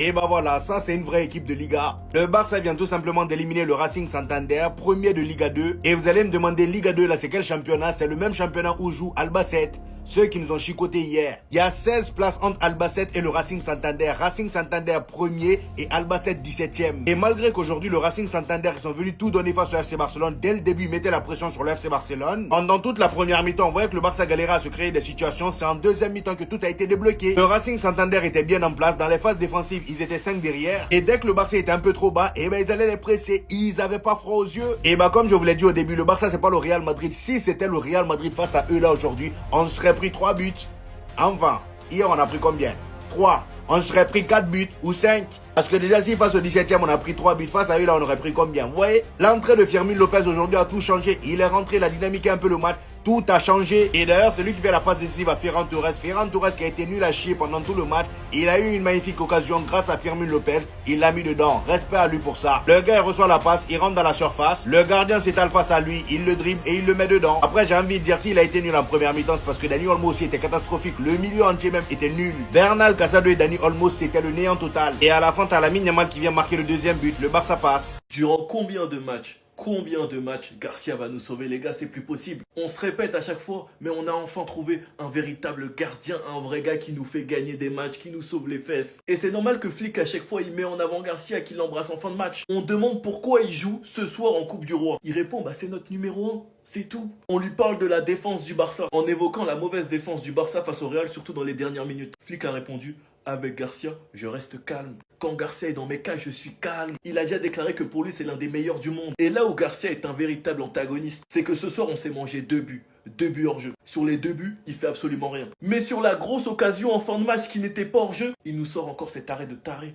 Et bah voilà, ça c'est une vraie équipe de Liga. Le Barça vient tout simplement d'éliminer le Racing Santander, premier de Liga 2. Et vous allez me demander, Liga 2 là c'est quel championnat? C'est le même championnat où joue Albacete, ceux qui nous ont chicoté hier. Il y a 16 places entre Albacete et le Racing Santander. Racing Santander premier et Albacete 17e. Et malgré qu'aujourd'hui le Racing Santander ils sont venus tout donner face au FC Barcelone, dès le début ils mettaient la pression sur le FC Barcelone. Pendant toute la première mi-temps, on voyait que le Barça galérait à se créer des situations. C'est en deuxième mi-temps que tout a été débloqué. Le Racing Santander était bien en place. Dans les phases défensives, ils étaient 5 derrière. Et dès que le Barça était un peu trop bas, et ben ils allaient les presser. Ils avaient pas froid aux yeux. Et bah comme je vous l'ai dit au début, le Barça c'est pas le Real Madrid. Si c'était le Real Madrid face à eux là aujourd'hui, on serait pris 3 buts. Enfin, hier on a pris combien? 3. On serait pris 4 buts ou 5. Parce que déjà si face au 17e on a pris 3 buts, face à eux là on aurait pris combien? Vous voyez, l'entrée de Fermín López aujourd'hui a tout changé. Il est rentré, il a dynamiqué un peu le match. Tout a changé. Et d'ailleurs, c'est lui qui fait la passe décisive à Ferran Torres. Ferran Torres qui a été nul à chier pendant tout le match. Il a eu une magnifique occasion grâce à Fermín López. Il l'a mis dedans. Respect à lui pour ça. Le gars, il reçoit la passe. Il rentre dans la surface. Le gardien s'étale face à lui. Il le dribble et il le met dedans. Après, j'ai envie de dire, s'il a été nul en première mi-temps, c'est parce que Dani Olmo aussi était catastrophique. Le milieu entier même était nul. Bernal, Casado et Dani Olmo, c'était le néant total. Et à la fin, t'as Lamine Yamal qui vient marquer le deuxième but. Le Barça passe. Durant combien de matchs Garcia va nous sauver, les gars? C'est plus possible. On se répète à chaque fois, mais on a enfin trouvé un véritable gardien, un vrai gars qui nous fait gagner des matchs, qui nous sauve les fesses. Et c'est normal que Flick à chaque fois il met en avant Garcia, qu'il l'embrasse en fin de match. On demande pourquoi il joue ce soir en Coupe du Roi. Il répond, bah c'est notre numéro 1. C'est tout. On lui parle de la défense du Barça, en évoquant la mauvaise défense du Barça face au Real, surtout dans les dernières minutes. Flick a répondu, avec Garcia, je reste calme. Quand Garcia est dans mes cages, je suis calme. Il a déjà déclaré que pour lui, c'est l'un des meilleurs du monde. Et là où Garcia est un véritable antagoniste, c'est que ce soir, on s'est mangé 2 buts. 2 buts hors jeu. Sur les 2 buts, il fait absolument rien. Mais sur la grosse occasion en fin de match qui n'était pas hors jeu, il nous sort encore cet arrêt de taré.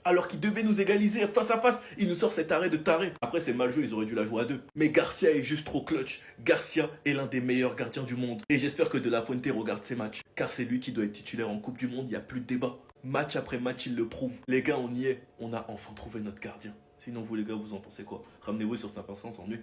Alors qu'il devait nous égaliser face à face, il nous sort cet arrêt de taré. Après, c'est mal joué, ils auraient dû la jouer à 2. Mais Garcia est juste trop clutch. Garcia est l'un des meilleurs gardiens du monde. Et j'espère que De La Fuente regarde ces matchs. Car c'est lui qui doit être titulaire en Coupe du Monde, il n'y a plus de débat. Match après match, il le prouve. Les gars, on y est. On a enfin trouvé notre gardien. Sinon, vous les gars, vous en pensez quoi? Ramenez-vous sur Snap Instant, s'ennuie.